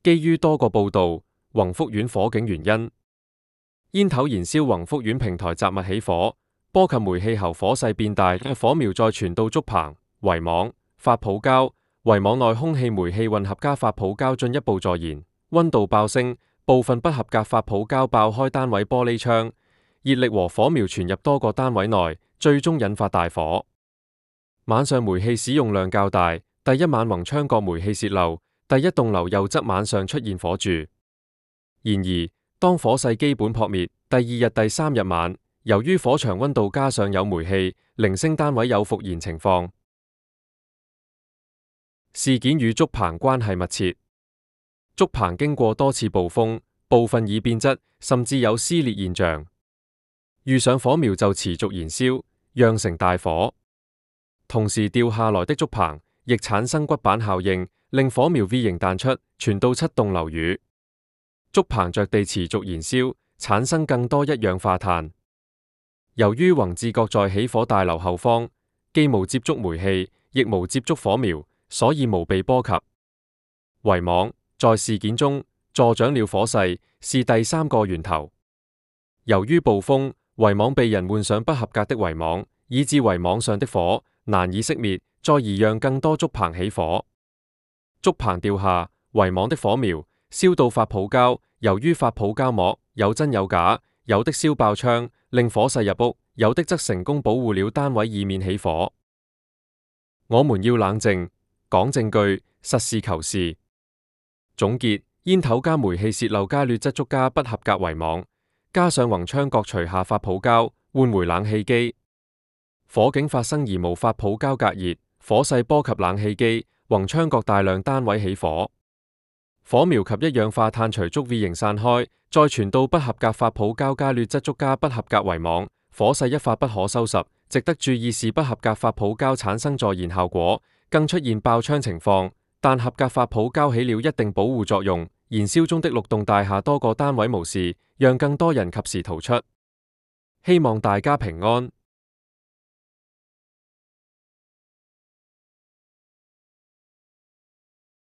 基於多個報道，宏福苑火警原因，煙頭燃燒宏福苑平台雜物起火，波及煤氣後火勢變大，火苗再傳到竹棚、圍網、發泡膠，圍網內空氣煤氣混合加發泡膠進一步助燃，溫度爆升，部分不合格發泡膠爆開單位玻璃窗，熱力和火苗傳入多個單位內，最終引發大火。晚上煤氣使用量較大，第一晚宏昌閣煤氣泄漏，第一棟樓右側晚上出現火柱。然而，當火勢基本撲滅，第二日、第三日晚，由於火場溫度加上有煤氣，零星單位有復燃情況。事件與竹棚關係密切。竹棚經過多次暴風，部分已變質，甚至有撕裂現象。遇上火苗就持續燃燒，釀成大火。同時掉下來的竹棚亦產生骨板效應，令火苗 V 型彈出，傳到7棟樓宇。竹棚着地持續燃燒，產生更多一氧化碳。由於宏志閣在起火大樓後方，既無接觸煤氣，亦無接觸火苗，所以無被波及。圍網在事件中助長了火勢，是第3個源頭。由於暴風，圍網被人換上不合格的圍網，以致圍網上的火難以熄滅，再而讓更多竹棚起火。竹棚掉下，圍網的火苗燒到發泡膠，由於發泡膠膜有真有假，有的燒爆窗，令火勢入屋，有的則成功保護了單位以免起火。我們要冷靜，講證據，實事求是。總結：煙頭加煤氣泄漏加劣質竹加不合格圍網，加上宏昌閣除下發泡膠換回冷氣機，火警發生而無發泡膠隔熱，火勢波及冷氣機，宏昌閣大量單位起火，火苗及一氧化碳隨竹 V 型散開，再傳到不合格發泡膠加劣質竹加不合格圍網，火勢一發不可收拾。值得注意是不合格發泡膠產生助燃效果，更出現爆窗情況，但合格發泡膠起了一定保護作用。燃燒中的6棟大廈多個單位無事，讓更多人及時逃出。希望大家平安。